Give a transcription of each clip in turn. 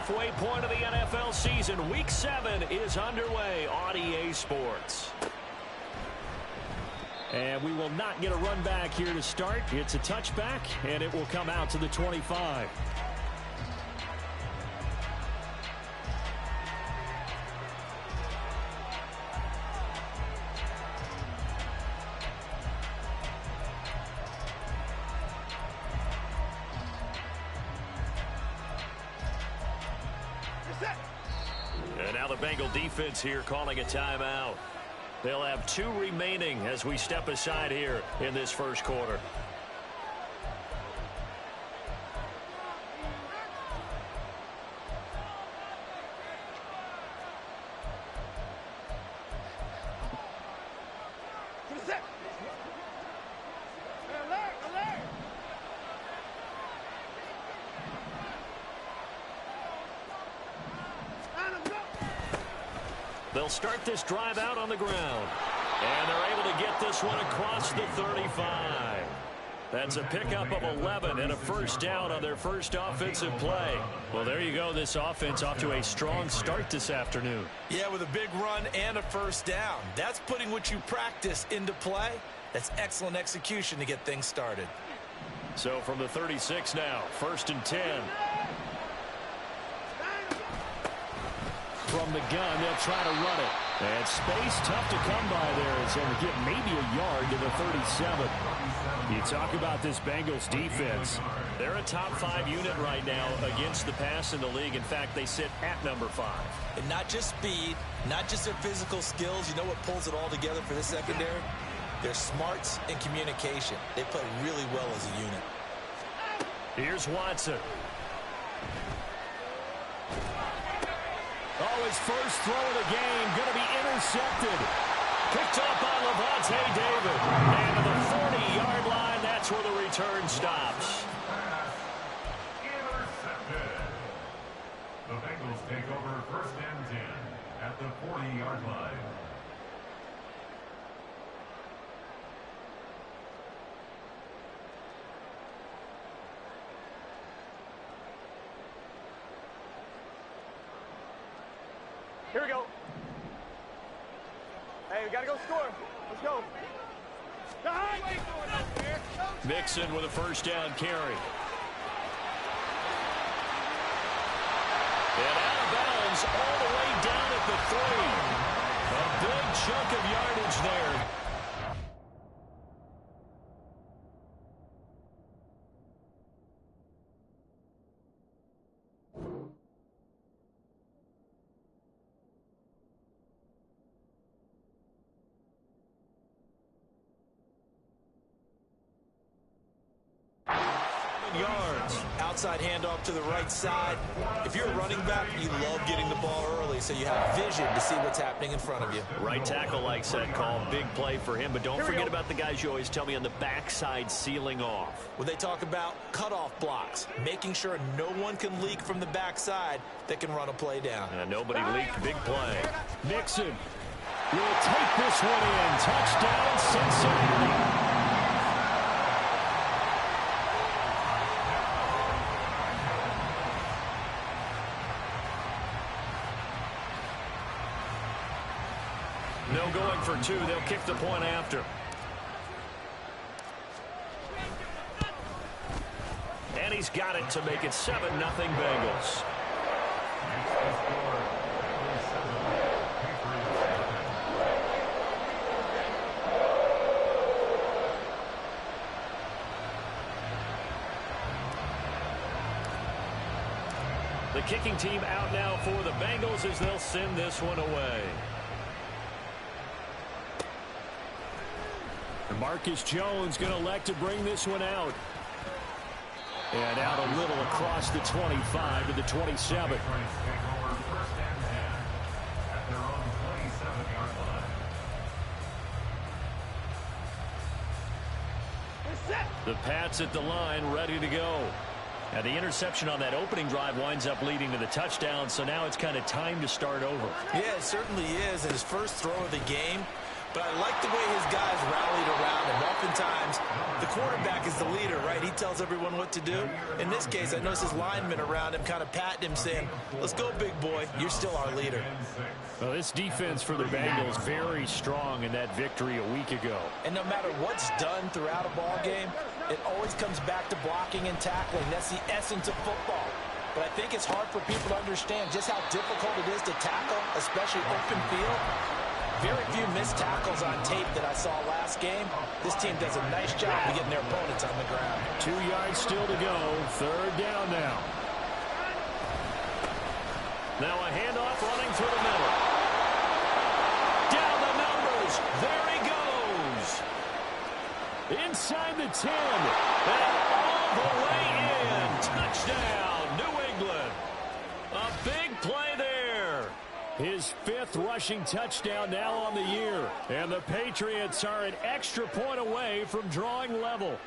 halfway point of the NFL season. Week 7 is underway on EA Sports. And we will not get a run back here to start. It's a touchback, and it will come out to the 25. And now the Bengal defense here calling a timeout. They'll have 2 remaining as we step aside here in this first quarter. They'll start this drive out on the ground. And they're able to get this one across the 35. That's a pickup of 11 and a first down on their first offensive play. Well, there you go. This offense off to a strong start this afternoon. Yeah, with a big run and a first down. That's putting what you practice into play. That's excellent execution to get things started. So from the 36 now, 1st and 10. From the gun, they'll try to run it. And space tough to come by there as they'll get maybe a yard to the 37. You talk about this Bengals defense. They're a top 5 unit right now against the pass in the league. In fact, they sit at number 5. And not just speed, not just their physical skills. You know what pulls it all together for this secondary? Their smarts and communication. They play really well as a unit. Here's Watson. Oh, his first throw of the game going to be intercepted. Picked up by Lavonte David. And to the 40-yard line, that's where the return stops. Intercepted. The Bengals take over 1st and 10 at the 40-yard line. Here we go. Hey, we got to go score. Let's go. Mixon with a first down carry. And out of bounds all the way down at the 3. A big chunk of yardage there. Yards. Outside handoff to the right side. If you're a running back, you love getting the ball early so you have vision to see what's happening in front of you. Right tackle likes that call. Big play for him. But don't forget about the guys you always tell me on the backside sealing off. When they talk about cutoff blocks, making sure no one can leak from the backside that can run a play down. Nobody leaked. Big play. Mixon will take this one in. Touchdown, Cincinnati. No going for 2. They'll kick the point after. And he's got it to make it 7-0 Bengals. The kicking team out now for the Bengals as they'll send this one away. Marcus Jones going to elect to bring this one out. And out a little across the 25 to the 27. The Pats at the line, ready to go. Now the interception on that opening drive winds up leading to the touchdown, so now it's kind of time to start over. Yeah, it certainly is. And his first throw of the game But I like the way his guys rallied around him. Oftentimes, the quarterback is the leader, right? He tells everyone what to do. In this case, I notice his linemen around him kind of patting him, saying, let's go, big boy. You're still our leader. Well, this defense for the Bengals very strong in that victory a week ago. And no matter what's done throughout a ball game, it always comes back to blocking and tackling. That's the essence of football. But I think it's hard for people to understand just how difficult it is to tackle, especially open field. Very few missed tackles on tape that I saw last game. This team does a nice job of getting their opponents on the ground. 2 yards still to go. Third down now. Now a handoff running through the middle. Down the numbers. There he goes. Inside the 10. And all the way in. Touchdown, New England. A big play there. His 5th rushing touchdown now on the year. And the Patriots are an extra point away from drawing level.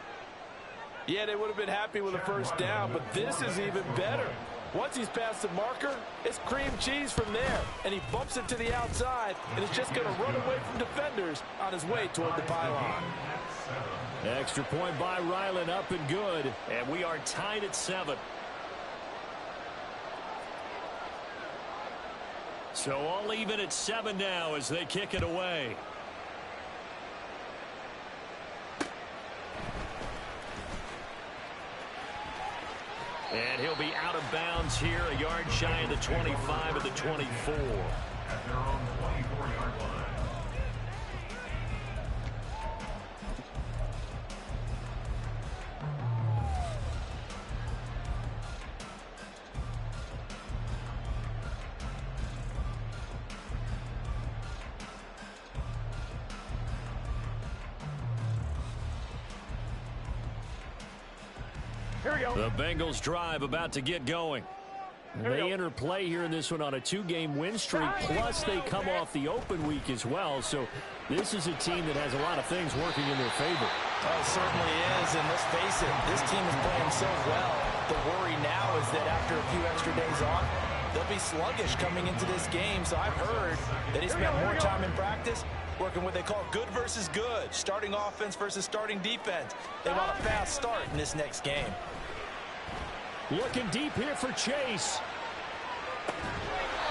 Yeah, they would have been happy with a first down, but this is even better. Once he's past the marker, it's cream cheese from there. And he bumps it to the outside, and is just going to run away from defenders on his way toward the pylon. Extra point by Ryland, up and good. And we are tied at 7. So all even at 7 now as they kick it away. And he'll be out of bounds here, a yard shy of the 25 at the 24. At their own 24-yard line. Here we go. The Bengals drive about to get going. They enter play here in this one on a 2-game win streak, plus they come off the open week as well. So this is a team that has a lot of things working in their favor. Oh, it certainly is, and let's face it, this team is playing so well. The worry now is that after a few extra days off, they'll be sluggish coming into this game. So I've heard that they spent more time in practice working what they call good versus good, starting offense versus starting defense. They want a fast start in this next game. Looking deep here for Chase.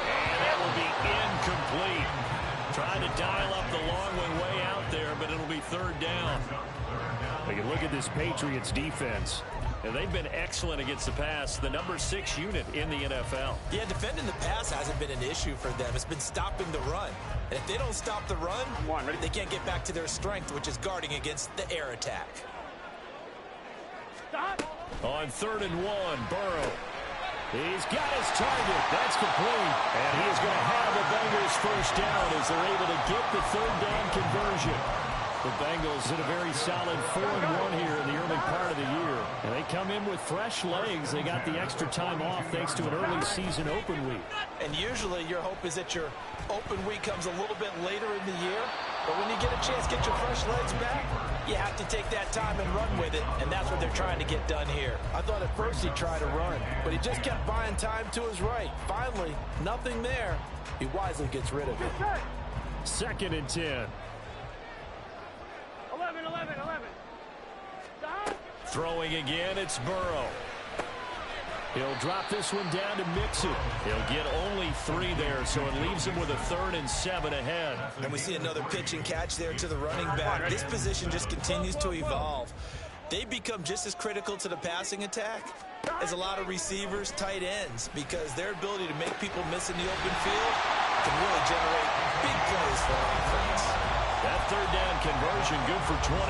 And that will be incomplete. Trying to dial up the long one way out there, but it'll be third down. Take a look at this Patriots defense. And they've been excellent against the pass, the number 6 unit in the NFL. Yeah, defending the pass hasn't been an issue for them. It's been stopping the run. And if they don't stop the run, they can't get back to their strength, which is guarding against the air attack. On 3rd and 1, Burrow. He's got his target. That's complete. And he is going to have the Bengals first down as they're able to get the third down conversion. The Bengals in a very solid 4-1 here in the early part of the year. And they come in with fresh legs. They got the extra time off thanks to an early season open week. And usually your hope is that your open week comes a little bit later in the year. But when you get a chance to get your fresh legs back, you have to take that time and run with it. And that's what they're trying to get done here. I thought at first he'd try to run, but he just kept buying time to his right. Finally, nothing there. He wisely gets rid of it. 2nd and 10. 11. Stop. Throwing again, it's Burrow. He'll drop this one down to Mixon. He'll get only 3 there, so it leaves him with a 3rd and 7 ahead. And we see another pitch and catch there to the running back. This position just continues to evolve. They become just as critical to the passing attack as a lot of receivers, tight ends, because their ability to make people miss in the open field can really generate big plays for offense. That third down conversion good for 23.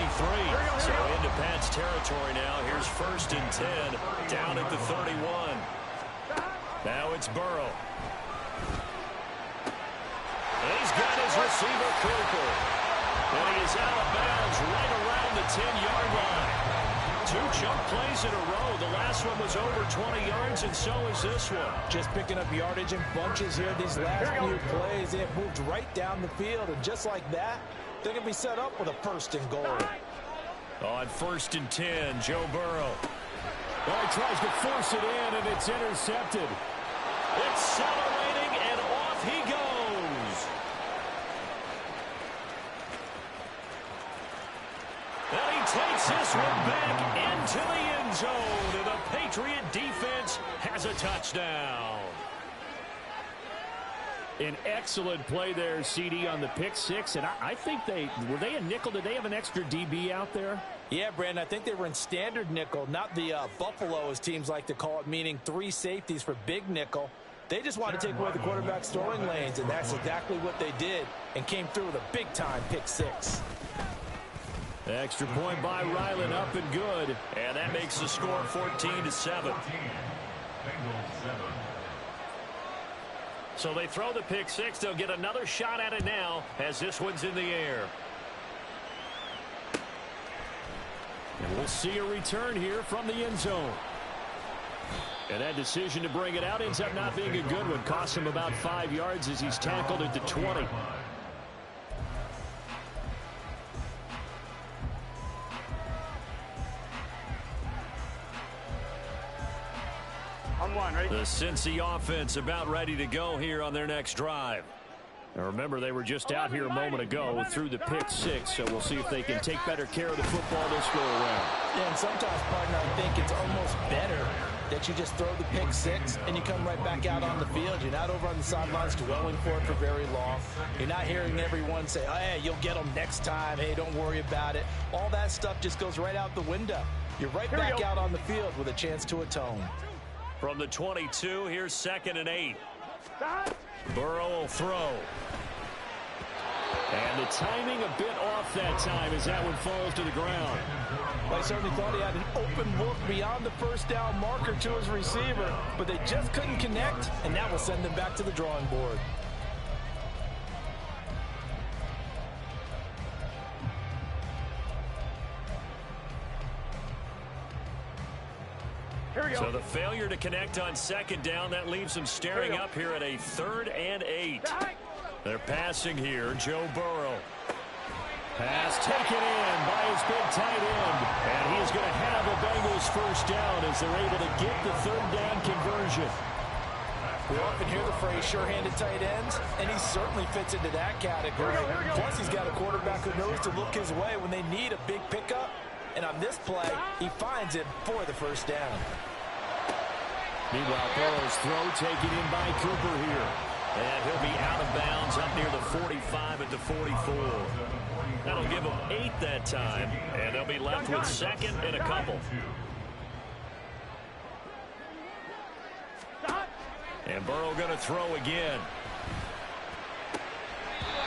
So into Pat's territory now. Here's 1st and 10 down at the 31. Now it's Burrow. And he's got his receiver Cooper. And he is out of bounds right around the 10-yard line. 2 chunk plays in a row. The last one was over 20 yards, and so is this one. Just picking up yardage in bunches here. These last few plays, they have moved right down the field. And just like that, they're going to be set up with a 1st and goal. On 1st and 10, Joe Burrow. Well, he tries to force it in, and it's intercepted. Accelerating, and off he goes. Gets this one back into the end zone, and the Patriot defense has a touchdown. An excellent play there, CD, on the pick six. And I think were they a nickel? Did they have an extra DB out there? Yeah, Brandon, I think they were in standard nickel, not the Buffalo, as teams like to call it, meaning 3 safeties for big nickel. They just wanted to take away the quarterback's throwing lanes, and that's exactly what they did, and came through with a big-time pick six. Extra point by Ryland, up and good. And that makes the score 14-7. So they throw the pick six. They'll get another shot at it now as this one's in the air. And we'll see a return here from the end zone. And that decision to bring it out ends up not being a good one. Costs him about 5 yards as he's tackled at the 20. The Cincy offense about ready to go here on their next drive. Now remember, they were just out here a moment ago through the pick six, so we'll see if they can take better care of the football this go around. Yeah, and sometimes, partner, I think it's almost better that you just throw the pick six and you come right back out on the field. You're not over on the sidelines dwelling for it for very long. You're not hearing everyone say, oh, hey, you'll get them next time. Hey, don't worry about it. All that stuff just goes right out the window. You're right back out on the field with a chance to atone. From the 22, here's 2nd and 8. Burrow will throw. And the timing a bit off that time as that one falls to the ground. Well, I certainly thought he had an open look beyond the first down marker to his receiver, but they just couldn't connect, and that will send them back to the drawing board. So the failure to connect on 2nd down, that leaves them staring up here at a 3rd and 8. They're passing here. Joe Burrow. Pass taken in by his big tight end. And he is going to have the Bengals first down as they're able to get the 3rd down conversion. We often hear the phrase sure-handed tight ends, and he certainly fits into that category. Plus, he's got a quarterback who knows to look his way when they need a big pickup. And on this play, he finds it for the first down. Meanwhile, Burrow's throw taken in by Cooper here. And he'll be out of bounds up near the 45 at the 44. That'll give them 8 that time. And they'll be left with 2nd and a couple. And Burrow going to throw again.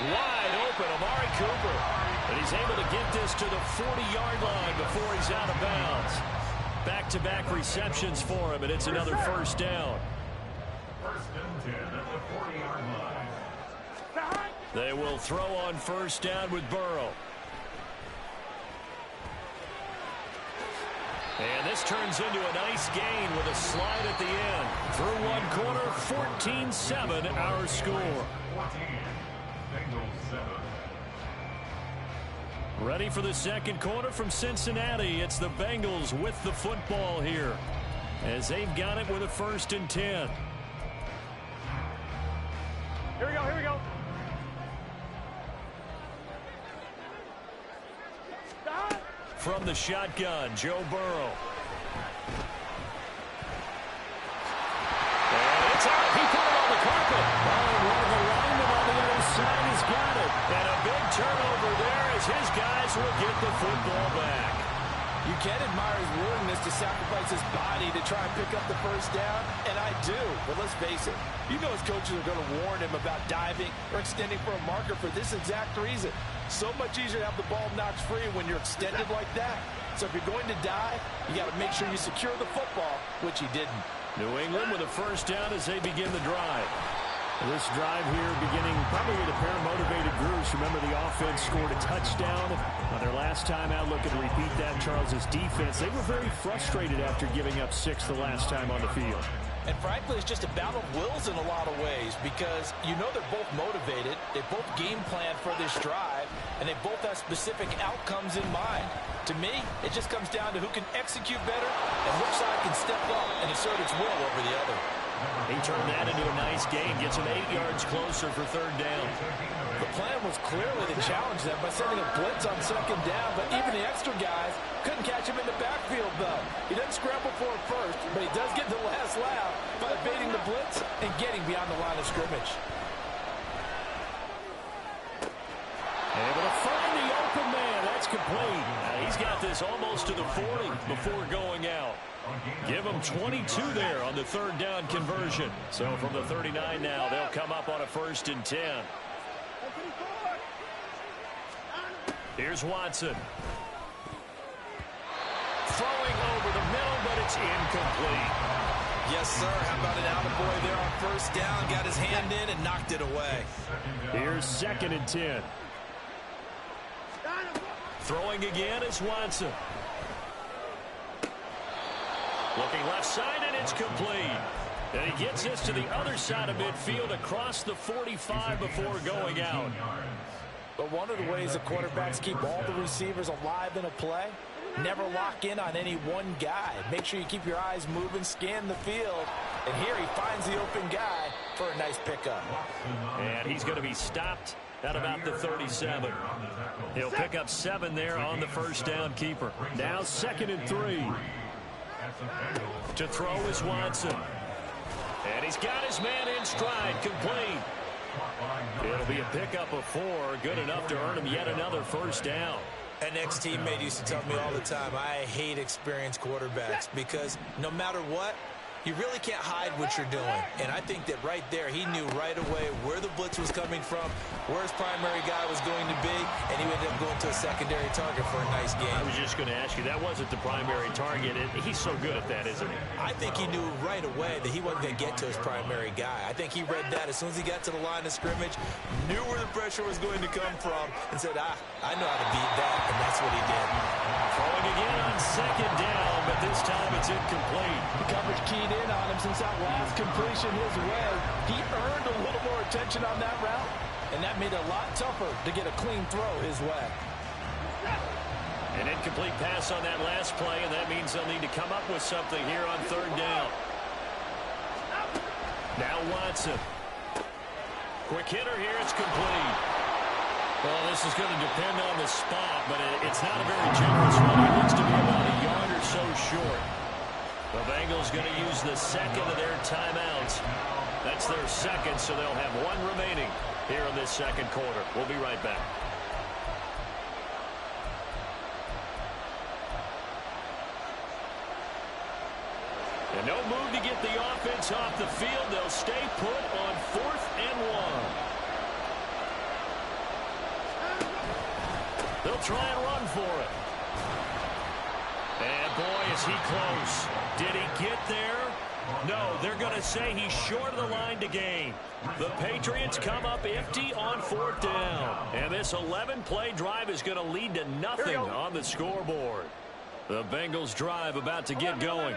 Wide open, Amari Cooper. And he's able to get this to the 40-yard line before he's out of bounds. Back-to-back receptions for him, and it's another first down. 1st and 10 at the 40-yard line. They will throw on first down with Burrow. And this turns into a nice gain with a slide at the end. Through one quarter, 14-7 our score. 14, Bengals 7. Ready for the second quarter from Cincinnati. It's the Bengals with the football here as they've got it with a 1st and 10. Here we go, here we go. From the shotgun, Joe Burrow. And it's out. He put it on the carpet. Oh, one of the linemen on the other side has got it. And a big turnover there as his guys will get the football back. You can admire his willingness to sacrifice his body to try and pick up the first down, and I do. But let's face it, you know his coaches are going to warn him about diving or extending for a marker for this exact reason. So much easier to have the ball knocked free when you're extended like that. So if you're going to dive, you got to make sure you secure the football, which he didn't. New England with a first down as they begin the drive. This drive here beginning probably with a pair of motivated groups. Remember, the offense scored a touchdown on their last time out. Looking to repeat that. Charles's defense, they were very frustrated after giving up 6 the last time on the field. And frankly, it's just a battle of wills in a lot of ways because you know they're both motivated. They both game plan for this drive, and they both have specific outcomes in mind. To me, it just comes down to who can execute better and which side can step up and assert its will over the other. He turned that into a nice gain, gets him 8 yards closer for third down. The plan was clearly to challenge them by sending a blitz on second down, but even the extra guys couldn't catch him in the backfield, though. He doesn't scramble for it first, but he does get the last laugh by evading the blitz and getting beyond the line of scrimmage. Able to find the open man. That's complete. He's got this almost to the 40 before going out. Give him 22 there on the third down conversion. So from the 39 now, they'll come up on a 1st and 10. Here's Watson. Throwing over the middle, but it's incomplete. Yes, sir. How about an attaboy there on first down? Got his hand in and knocked it away. Here's 2nd and 10. Throwing again is Watson. Looking left side, and it's complete. And he gets this to the other side of midfield across the 45 before going out. But one of the ways the quarterbacks keep all the receivers alive in a play, never lock in on any one guy. Make sure you keep your eyes moving, scan the field. And here he finds the open guy for a nice pickup. And he's going to be stopped at about the 37. He'll pick up 7 there on the first down keeper. Now 2nd and 3. To throw is Watson. And he's got his man in stride, complete. It'll be a pickup of 4, good enough to earn him yet another first down. An ex-teammate used to tell me all the time, I hate experienced quarterbacks because no matter what, you really can't hide what you're doing. And I think that right there, he knew right away where the blitz was coming from, where his primary guy was going to be, and he ended up going to a secondary target for a nice game. I was just going to ask you, that wasn't the primary target. He's so good at that, isn't he? I think he knew right away that he wasn't going to get to his primary guy. I think he read that as soon as he got to the line of scrimmage, knew where the pressure was going to come from, and said, I know how to beat that, and that's what he did. Throwing again on 2nd down, but this time it's incomplete. The coverage keyed in on him since that last completion his way. He earned a little more attention on that route, and that made it a lot tougher to get a clean throw his way. An incomplete pass on that last play, and that means they'll need to come up with something here on 3rd down. Now Watson. Quick hitter here, it's complete. Well, this is going to depend on the spot, but it's not a very generous one. It looks to be about a yard or so short. The Bengals going to use the 2nd of their timeouts. That's their 2nd, so they'll have 1 remaining here in this 2nd quarter. We'll be right back. And no move to get the offense off the field. They'll stay put on 4th and 1. They'll try and run for it. And boy, is he close. Did he get there? No, they're going to say he's short of the line to gain. The Patriots come up empty on 4th down. And this 11-play drive is going to lead to nothing on the scoreboard. The Bengals drive about to get going.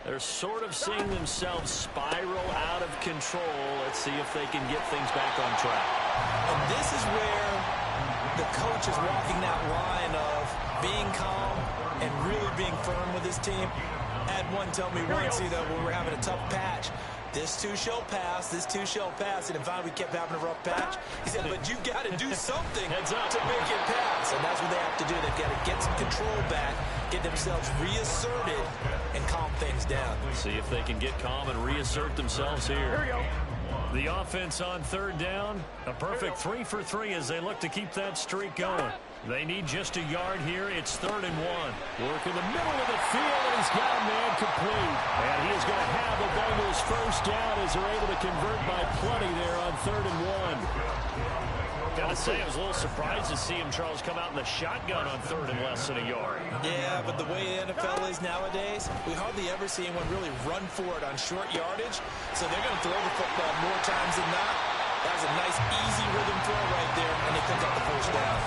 They're sort of seeing themselves spiral out of control. Let's see if they can get things back on track. And this is where the coach is walking that line of being calm and really being firm with his team. Had one tell me once, when we're having a tough patch, this too shall pass, this too shall pass. And finally we kept having a rough patch. He said, but you got to do something to make it pass. And that's what they have to do. They've got to get some control back, get themselves reasserted, and calm things down. See if they can get calm and reassert themselves here. Here we go. The offense on 3rd down, a perfect 3 for 3 as they look to keep that streak going. They need just a yard here. It's 3rd and 1. Work in the middle of the field, and he's got a man complete. And he is going to have the Bengals first down as they're able to convert by plenty there on 3rd and 1. Got to say, I was a little surprised to see him, Charles, come out in the shotgun on 3rd and less than a yard. Yeah, but the way the NFL is nowadays, we hardly ever see anyone really run for it on short yardage. So they're going to throw the football more times than not. That was a nice, easy rhythm throw right there, and they picked up the first down.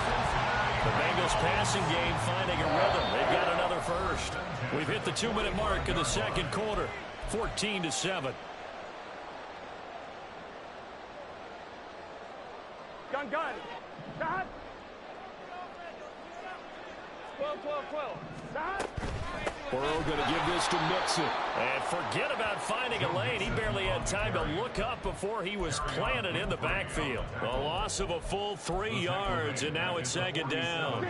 The Bengals passing game finding a rhythm. They've got another first. We've hit the 2-minute mark of the 2nd quarter, 14-7. Gun. Shot. 12. Shot. Burrow going to give this to Mixon. And forget about finding a lane. He barely had time to look up before he was planted in the backfield. A loss of a full 3 yards, and now it's second down.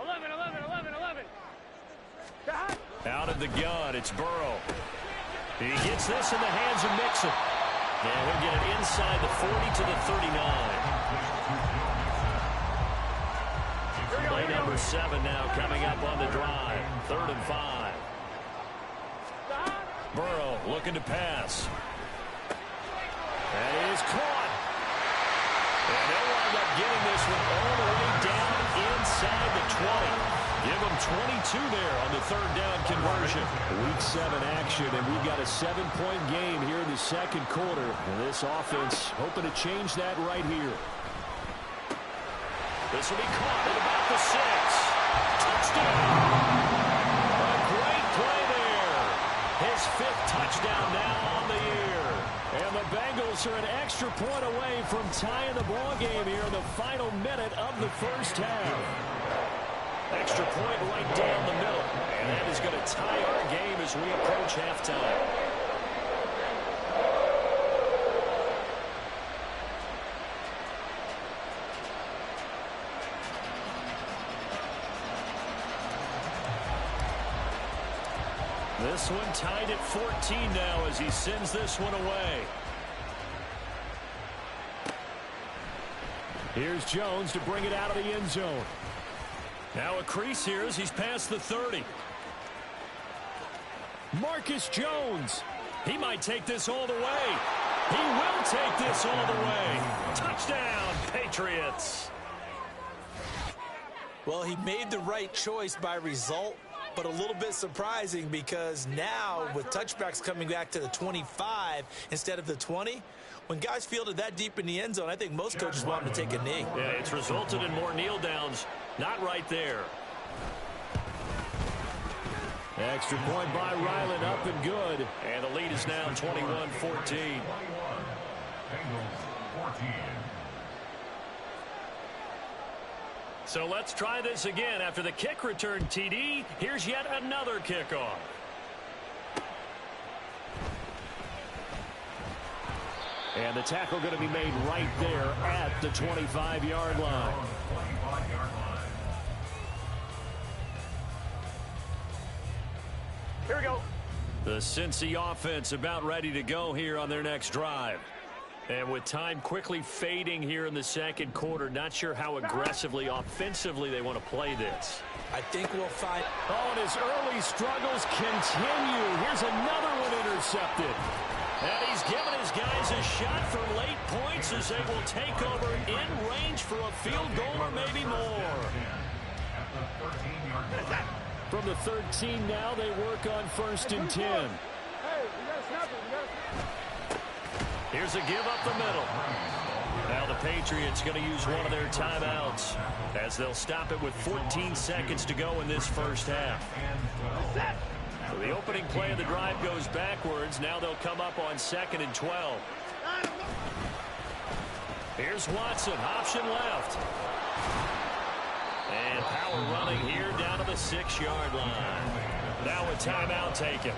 11. Out of the gun, it's Burrow. He gets this in the hands of Mixon. And he'll get it inside the 40 to the 39. Play number 7 now coming up on the drive. 3rd and 5. Burrow looking to pass. That is caught. And they'll wind up getting this one all the way down inside the 20. Give them 22 there on the 3rd down conversion. Week 7 action, and we've got a 7-point game here in the second quarter. And this offense hoping to change that right here. This will be caught at about the 6. Touchdown! A great play there. His 5th touchdown now on the year. And the Bengals are an extra point away from tying the ball game here in the final minute of the first half. Extra point right down the middle. And that is going to tie our game as we approach halftime. This one tied at 14 now as he sends this one away. Here's Jones to bring it out of the end zone. Now a crease here as he's past the 30. Marcus Jones. He might take this all the way. He will take this all the way. Touchdown, Patriots. Well, he made the right choice by result, but a little bit surprising because now with touchbacks coming back to the 25 instead of the 20, when guys fielded that deep in the end zone, I think most coaches want them to take a knee. Yeah, it's resulted in more kneel downs. Not right there. Extra point by Ryland, up and good. And the lead is now 21-14. So let's try this again. After the kick return, TD, here's yet another kickoff. And the tackle going to be made right there at the 25-yard line. Here we go. The Cincy offense about ready to go here on their next drive. And with time quickly fading here in the second quarter, not sure how aggressively, offensively they want to play this. I think we'll find... Oh, and his early struggles continue. Here's another one intercepted. And he's given his guys a shot for late points as they will take over in range for a field goal or maybe more. From the 13 now, they work on 1st and 10. Hey, you gotta snap it. Here's a give up the middle. Now the Patriots going to use one of their timeouts as they'll stop it with 14 seconds to go in this first half. So the opening play of the drive goes backwards. Now they'll come up on 2nd and 12. Here's Watson, option left. And power running here down to the 6-yard line. Now a timeout taken.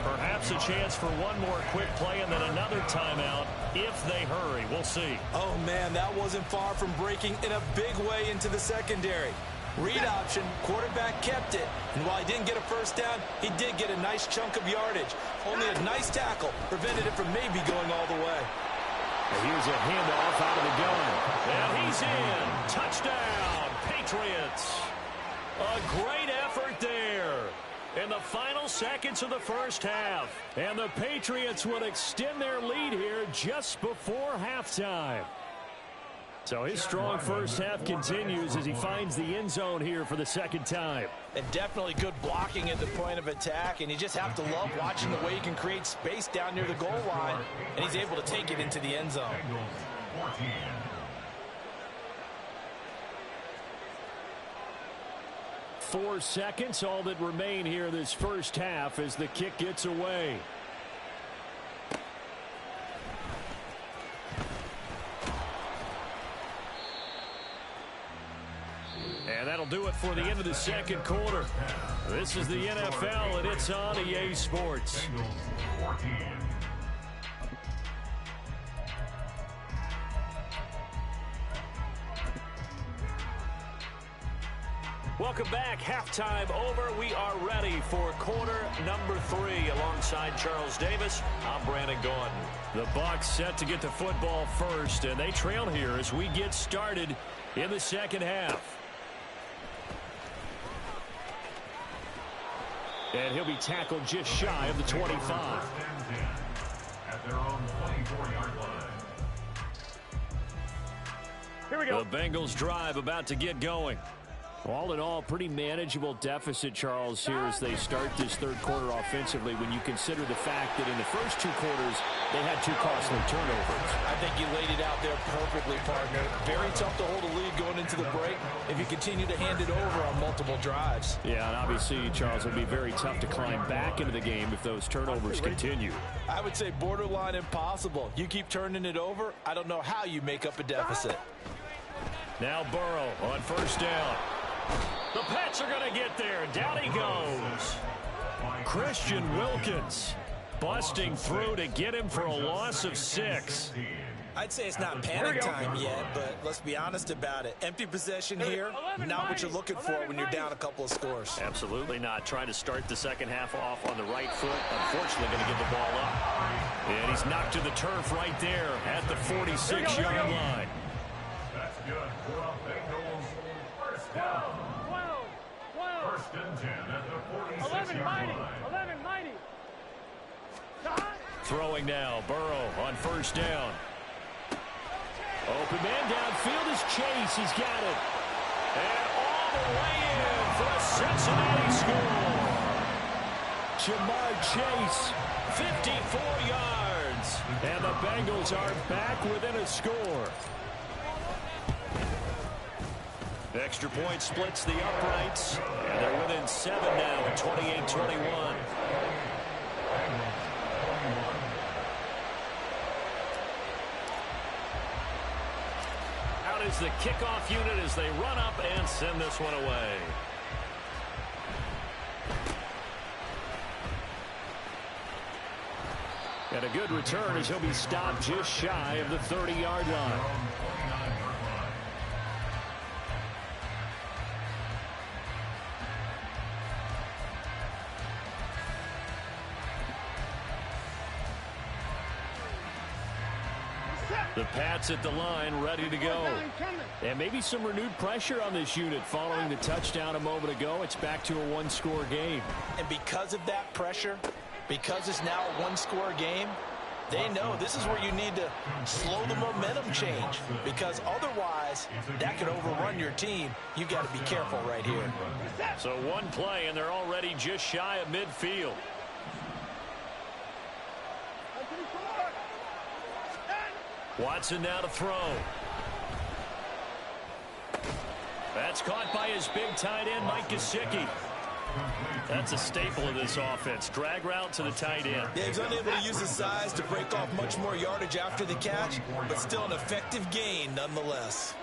Perhaps a chance for one more quick play and then another timeout if they hurry. We'll see. Oh, man, that wasn't far from breaking in a big way into the secondary. Read option, quarterback kept it. And while he didn't get a first down, he did get a nice chunk of yardage. Only a nice tackle prevented it from maybe going all the way. Here's a handoff out of the gun. And he's in. Touchdown, Patriots. A great effort there in the final seconds of the first half. And the Patriots will extend their lead here just before halftime. So his strong first half continues as he finds the end zone here for the second time. And definitely good blocking at the point of attack, and you just have to love watching the way he can create space down near the goal line, and he's able to take it into the end zone. 4 seconds, all that remain here in this first half as the kick gets away. And that'll do it for the end of the second quarter. This is the NFL, and it's on EA Sports. Bengals 14. Welcome back. Halftime over. We are ready for quarter number 3. Alongside Charles Davis, I'm Brandon Gaudin. The Bucs set to get the football first, and they trail here as we get started in the second half. And he'll be tackled just shy of the 25. First and 10 at their own 24-yard line. Here we go. The Bengals drive about to get going. All in all, pretty manageable deficit, Charles, here as they start this third quarter offensively when you consider the fact that in the first 2 quarters, they had 2 costly turnovers. I think you laid it out there perfectly, partner. Very tough to hold a lead going into the break if you continue to hand it over on multiple drives. Yeah, and obviously, Charles, it'll be very tough to climb back into the game if those turnovers continue. I would say borderline impossible. You keep turning it over, I don't know how you make up a deficit. Now Burrow on first down. The Pats are going to get there. Down he goes. Christian Wilkins busting through to get him for a loss of 6. I'd say it's not panic time yet, but let's be honest about it. Empty possession here, not what you're looking for when you're down a couple of scores. Absolutely not. Trying to start the second half off on the right foot. Unfortunately, going to give the ball up. And he's knocked to the turf right there at the 46-yard line. That's good. Well, Bengals first down. 12. First and 10 at the 11 46-yard mighty. line. 11 mighty. Throwing now. Burrow on first down. Open man downfield is Chase. He's got it. And all the way in for a Cincinnati score. Jamar Chase, 54 yards. And the Bengals are back within a score. Extra point splits the uprights. And they're within 7 now at 28-21. Out is the kickoff unit as they run up and send this one away. And a good return as he'll be stopped just shy of the 30-yard line. The Pats at the line, ready to go. And maybe some renewed pressure on this unit following the touchdown a moment ago. It's back to a 1-score game. And because of that pressure, because it's now a 1-score game, they know this is where you need to slow the momentum change, because otherwise that could overrun your team. You got to be careful right here. So one play, and they're already just shy of midfield. Watson now to throw. That's caught by his big tight end, Mike Gesicki. That's a staple of this offense. Drag route to the tight end. Yeah, he's unable to use his size to break off much more yardage after the catch, but still an effective gain nonetheless.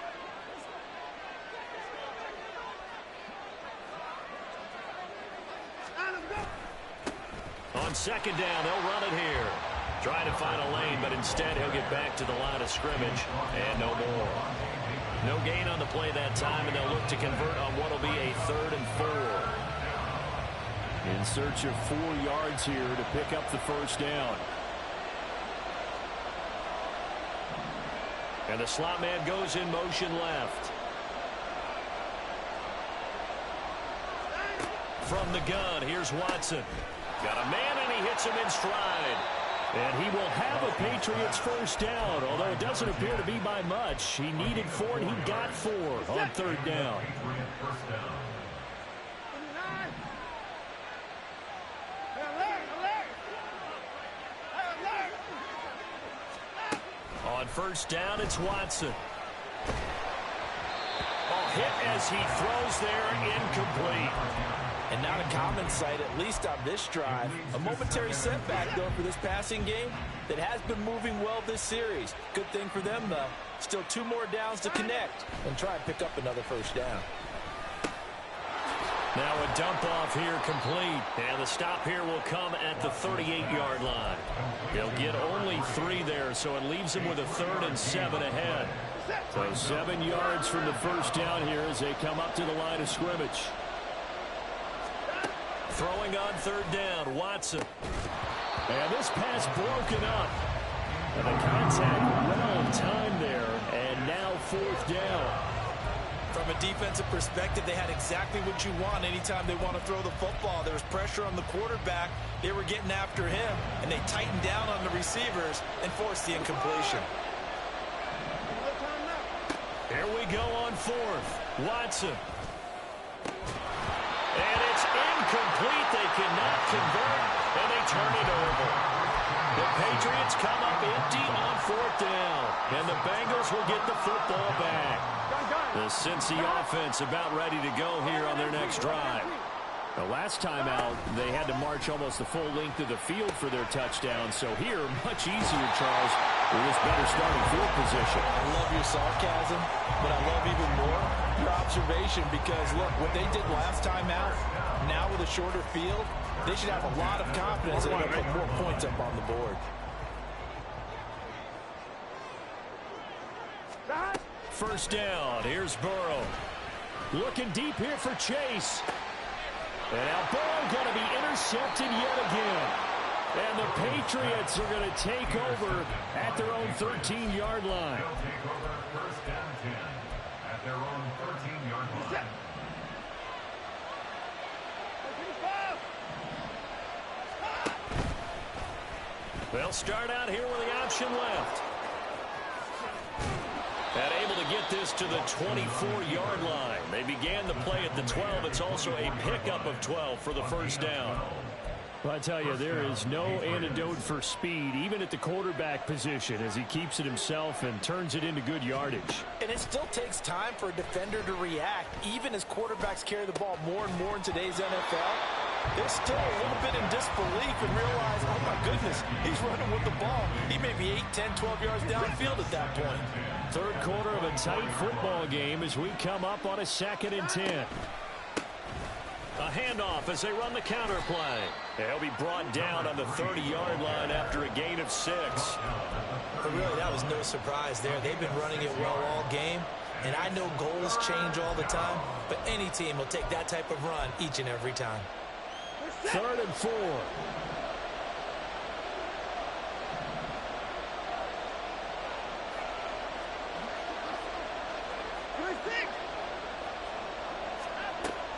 On second down, they'll run it here. Trying to find a lane, but instead he'll get back to the line of scrimmage, and no more. No gain on the play that time, and they'll look to convert on what will be a 3rd and 4. In search of 4 yards here to pick up the first down. And the slot man goes in motion left. From the gun, here's Watson. Got a man, and he hits him in stride. And he will have a Patriots first down, although it doesn't appear to be by much. He needed 4, and he got 4 on 3rd down. On first down, it's Watson. Ball hit as he throws there, incomplete. And not a common sight, at least on this drive. A momentary setback, though, for this passing game that has been moving well this series. Good thing for them, though. Still 2 more downs to connect and try and pick up another first down. Now a dump off here complete. And the stop here will come at the 38-yard line. He'll get only 3 there, so it leaves him with a 3rd and 7 ahead. So 7 yards from the first down here as they come up to the line of scrimmage. Throwing on 3rd down, Watson. And this pass broken up. And the contact well timed there. And now 4th down. From a defensive perspective, they had exactly what you want anytime they want to throw the football. There was pressure on the quarterback. They were getting after him, and they tightened down on the receivers and forced the incompletion. Here we go on 4th. Watson. And it's incomplete. They cannot convert, and they turn it over. The Patriots come up empty on 4th down, and the Bengals will get the football back. The Cincy offense about ready to go here on their next drive. The last time out, they had to march almost the full length of the field for their touchdown. So here, much easier, Charles, with this better starting field position. I love your sarcasm, but I love even more your observation because, look, what they did last time out, now with a shorter field, they should have a lot of confidence that they're going to put more points up on the board. First down, here's Burrow. Looking deep here for Chase. And now Burrow going to be intercepted yet again. And the Patriots are going to take over at their own 13-yard line. They'll take over 1st and 10 at their own 13-yard line. They'll start out here with the option left. And able to get this to the 24-yard line. They began the play at the 12. It's also a pickup of 12 for the first down. Well, I tell you, there is no antidote for speed, even at the quarterback position, as he keeps it himself and turns it into good yardage. And it still takes time for a defender to react, even as quarterbacks carry the ball more and more in today's NFL. They're still a little bit in disbelief and realize, oh, my goodness, he's running with the ball. He may be 8, 10, 12 yards downfield at that point. Third quarter of a tight football game as we come up on a 2nd and 10. A handoff as they run the counter play. He'll be brought down on the 30-yard line after a gain of 6. But really, that was no surprise there. They've been running it well all game. And I know goals change all the time, but any team will take that type of run each and every time. 3rd and 4.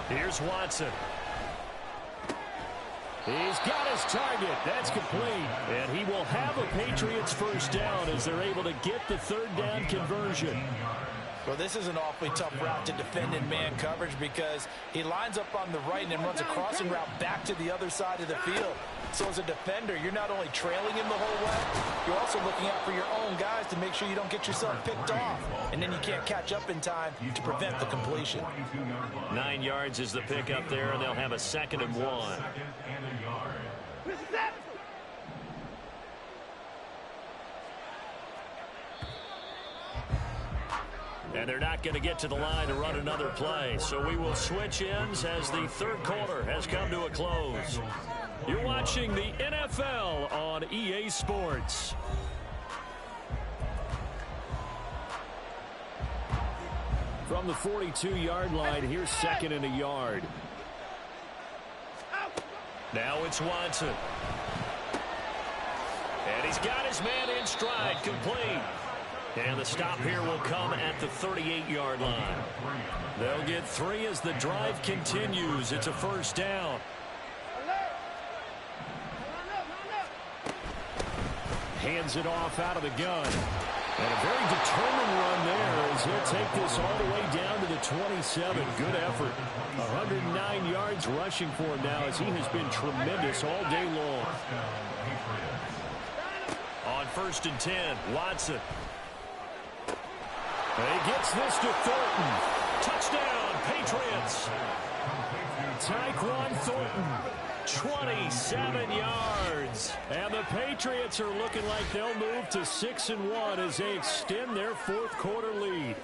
Here's Watson. He's got his target. That's complete. And he will have a Patriots first down as they're able to get the 3rd down conversion. Well, this is an awfully tough route to defend in man coverage because he lines up on the right and then runs a crossing route back to the other side of the field. So as a defender, you're not only trailing him the whole way, you're also looking out for your own guys to make sure you don't get yourself picked off. And then you can't catch up in time to prevent the completion. 9 yards is the pickup there, and they'll have a 2nd and 1. And they're not going to get to the line to run another play. So we will switch ends as the third quarter has come to a close. You're watching the NFL on EA Sports. From the 42-yard line, here's 2nd and a yard. Now it's Watson. And he's got his man in stride, complete. And the stop here will come at the 38-yard line. They'll get 3 as the drive continues. It's a first down. Hands it off out of the gun. And a very determined run there as he'll take this all the way down to the 27. Good effort. 109 yards rushing for him now as he has been tremendous all day long. On 1st and 10, Watson. He gets this to Thornton. Touchdown, Patriots. Tyquan Thornton, 27 yards. And the Patriots are looking like they'll move to 6-1 as they extend their fourth quarter lead.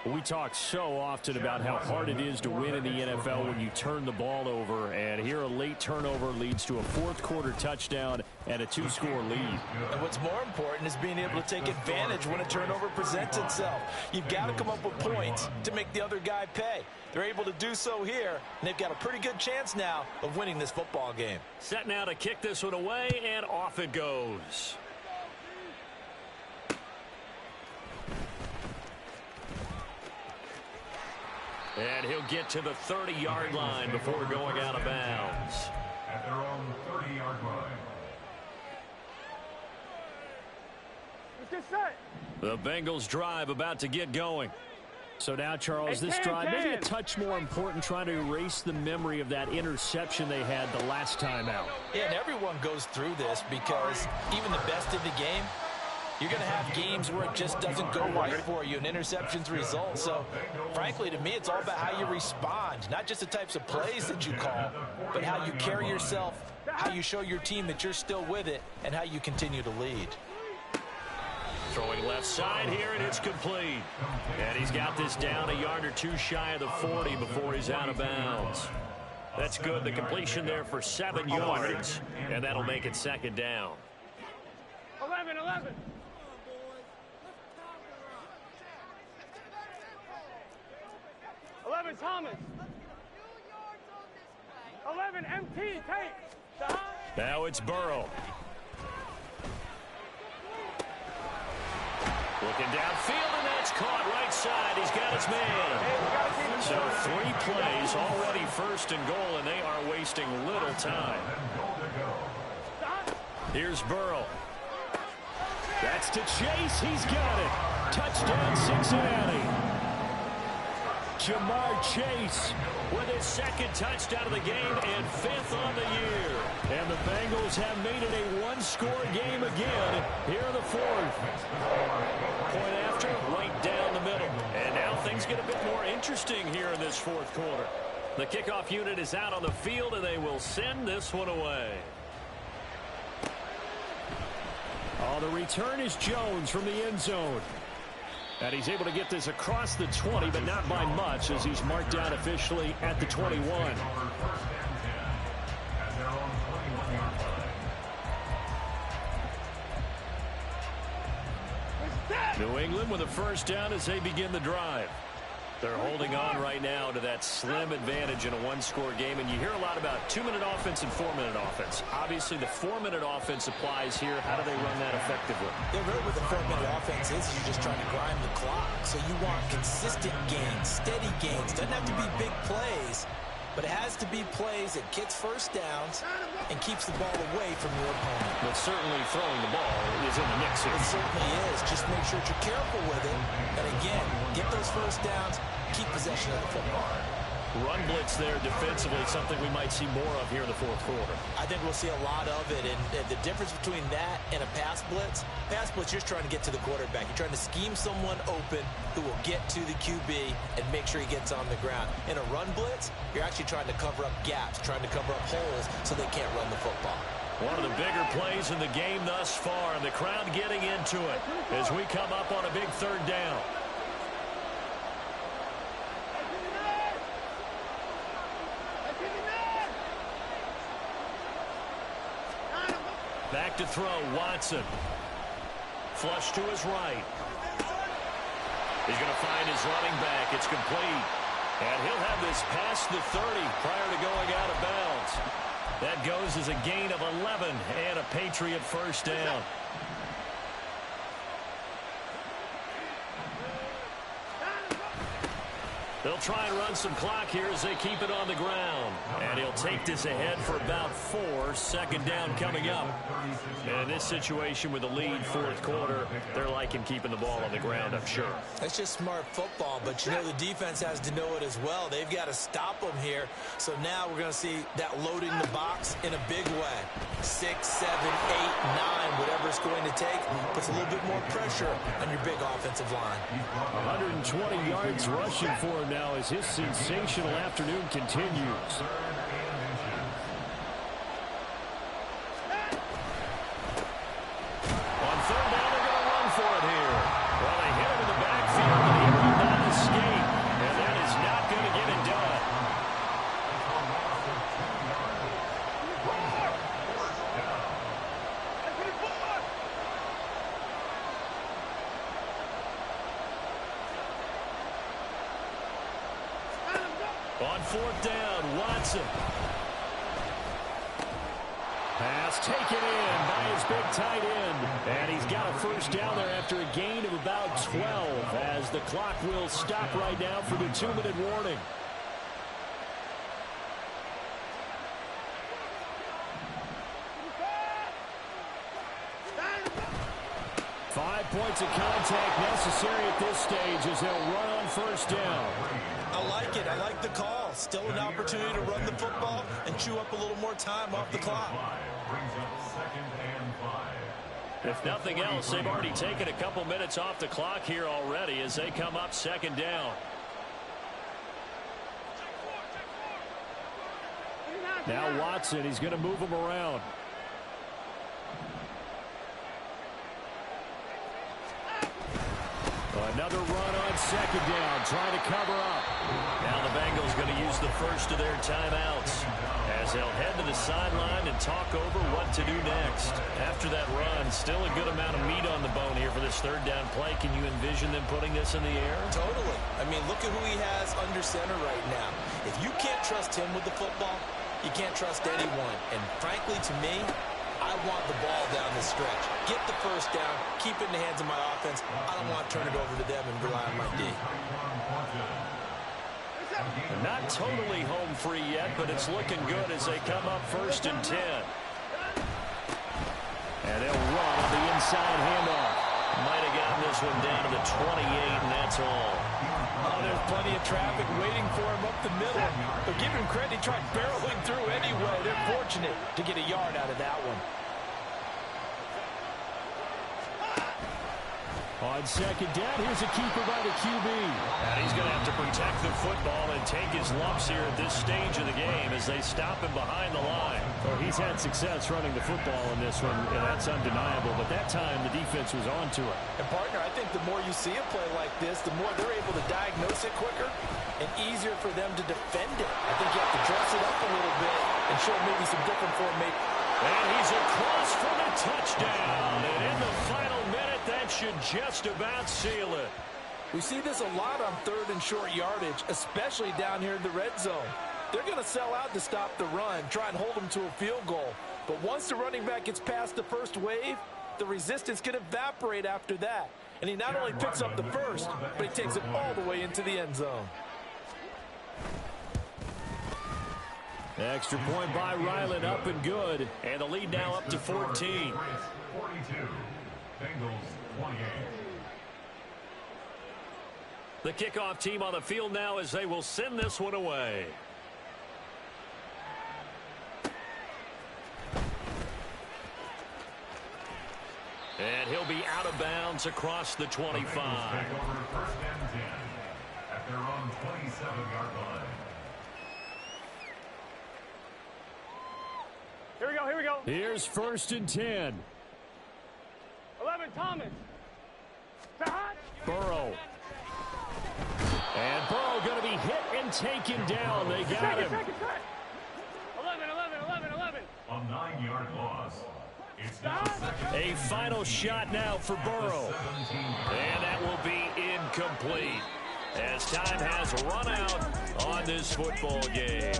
We talk so often about how hard it is to win in the NFL when you turn the ball over, and here a late turnover leads to a fourth-quarter touchdown and a two-score lead. And what's more important is being able to take advantage when a turnover presents itself. You've got to come up with points to make the other guy pay. They're able to do so here, and they've got a pretty good chance now of winning this football game. Set now to kick this one away, and off it goes. And he'll get to the 30-yard line before going out of bounds. At their own 30-yard line. Let's get set. The Bengals drive about to get going. So now, Charles, this drive maybe a touch more important, trying to erase the memory of that interception they had the last time out. Yeah, and everyone goes through this because even the best in the game, you're going to have games where it just doesn't go right for you, and interceptions result. So, frankly, to me, it's all about how you respond, not just the types of plays that you call, but how you carry yourself, how you show your team that you're still with it, and how you continue to lead. Throwing left side here, and it's complete. And he's got this down a yard or two shy of the 40 before he's out of bounds. That's good. The completion there for 7 yards, and that'll make it second down. 11. 11, Thomas. 11, MT, take. Now it's Burrow. Looking downfield, and that's caught right side. He's got his man. So 3 plays, already first and goal, and they are wasting little time. Here's Burrow. That's to Chase. He's got it. Touchdown, Cincinnati. Jamar Chase with his second touchdown of the game and 5th on the year. And the Bengals have made it a one-score game again here in the 4th. Point after, right down the middle. And now things get a bit more interesting here in this 4th quarter. The kickoff unit is out on the field, and they will send this one away. Oh, the return is Jones from the end zone. And he's able to get this across the 20, but not by much, as he's marked down officially at the 21. New England with a first down as they begin the drive. They're holding on right now to that slim advantage in a one-score game, and you hear a lot about 2-minute offense and 4-minute offense. Obviously, the 4-minute offense applies here. How do they run that effectively? Yeah, really what the 4-minute offense is you're just trying to grind the clock. So you want consistent gains, steady gains. Doesn't have to be big plays, but it has to be plays that gets first downs and keeps the ball away from your opponent. But certainly throwing the ball is in the mix here. It certainly is. Just make sure that you're careful with it. And again, get those first downs, keep possession of the football. Run blitz there defensively, something we might see more of here in the 4th quarter. I think we'll see a lot of it. And the difference between that and a pass blitz, you're just trying to get to the quarterback. You're trying to scheme someone open who will get to the QB and make sure he gets on the ground. In a run blitz, you're actually trying to cover up gaps, trying to cover up holes so they can't run the football. One of the bigger plays in the game thus far, and the crowd getting into it as we come up on a big 3rd down. Back to throw, Watson. Flush to his right. He's going to find his running back. It's complete. And he'll have this past the 30 prior to going out of bounds. That goes as a gain of 11 and a Patriot first down. They'll try and run some clock here as they keep it on the ground. And he'll take this ahead for about 4. 2nd down coming up. And in this situation with the lead 4th quarter, they're liking keeping the ball on the ground, I'm sure. That's just smart football, but you know the defense has to know it as well. They've got to stop them here. So now we're going to see that loading the box in a big way. 6, 7, 8, 9, whatever it's going to take, puts a little bit more pressure on your big offensive line. 120 yards rushing for him now as his sensational afternoon continues. On 3rd down, they're going to run for it here. Well, they hit him in the backfield, but he will not escape. On fourth down, Watson. Pass taken in by his big tight end. And he's got a first down there after a gain of about 12 as the clock will stop right now for the 2-minute warning. 5 points of contact necessary at this stage as they'll run on first down. I like it. I like the call. Still an opportunity to run the football and chew up a little more time off the clock. If nothing else, they've already taken a couple minutes off the clock here already as they come up second down. Now Watson, he's going to move him around. Another run on second down, trying to cover up. Now the Bengals going to use the first of their timeouts as they'll head to the sideline and talk over what to do next. After that run, still a good amount of meat on the bone here for this third down play. Can you envision them putting this in the air? Totally. I mean, look at who he has under center right now. If you can't trust him with the football, you can't trust anyone. And frankly, to me, I want the ball down the stretch. Get the first down, keep it in the hands of my offense. I don't want to turn it over to them and rely on my D. Not totally home free yet, but it's looking good as they come up first and 10. And they'll run on the inside handoff. Might have gotten this one down to the 28, and that's all. Oh, there's plenty of traffic waiting for him up the middle. But give him credit, he tried barreling through anyway. They're fortunate to get a yard out of that one. On second down, here's a keeper by the QB. And he's going to have to protect the football and take his lumps here at this stage of the game as they stop him behind the line. Well, he's had success running the football in this one, and that's undeniable. But that time, the defense was on to it. And, partner, I think the more you see a play like this, the more they're able to diagnose it quicker and easier for them to defend it. I think you have to dress it up a little bit and show maybe some different formation. And he's across for the touchdown. And in the final minute, that should just about seal it. We see this a lot on third and short yardage, especially down here in the red zone. They're going to sell out to stop the run, try and hold them to a field goal. But once the running back gets past the first wave, the resistance can evaporate after that. And he not only picks up the first, but he takes it all the way into the end zone. Extra point by Ryland, up and good. And the lead now up to 14. 42. Bengals 28. The kickoff team on the field now as they will send this one away. And he'll be out of bounds across the 25. Take over first and 10 at their own 27-yard line. Here we go, here we go. Here's first and 10. 11, Thomas. Burrow. And Burrow going to be hit and taken down. They got him. 11. A 9-yard loss. It's now second. A final shot now for Burrow. And that will be incomplete as time has run out on this football game.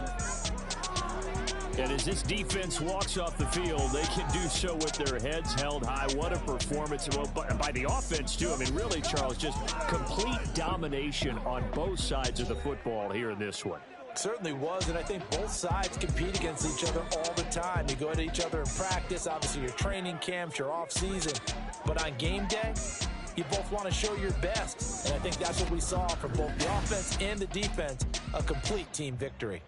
And as this defense walks off the field, they can do so with their heads held high. What a performance by the offense, too. I mean, really, Charles, just complete domination on both sides of the football here in this one. Certainly was, and I think both sides compete against each other all the time. You go at each other in practice, obviously your training camps, your off-season. But on game day, you both want to show your best. And I think that's what we saw from both the offense and the defense, a complete team victory.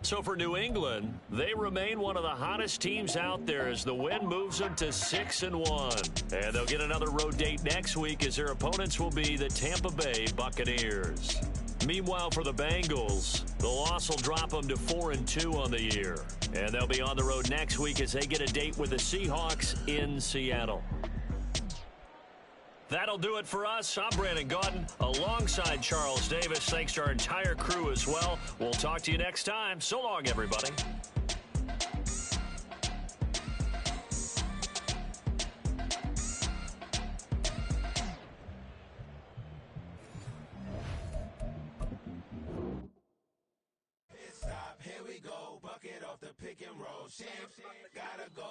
So for New England, they remain one of the hottest teams out there as the win moves them to 6-1. And they'll get another road date next week as their opponents will be the Tampa Bay Buccaneers. Meanwhile, for the Bengals, the loss will drop them to 4-2 on the year. And they'll be on the road next week as they get a date with the Seahawks in Seattle. That'll do it for us. I'm Brandon Gaudin alongside Charles Davis. Thanks to our entire crew as well. We'll talk to you next time. So long, everybody. champ, gotta go.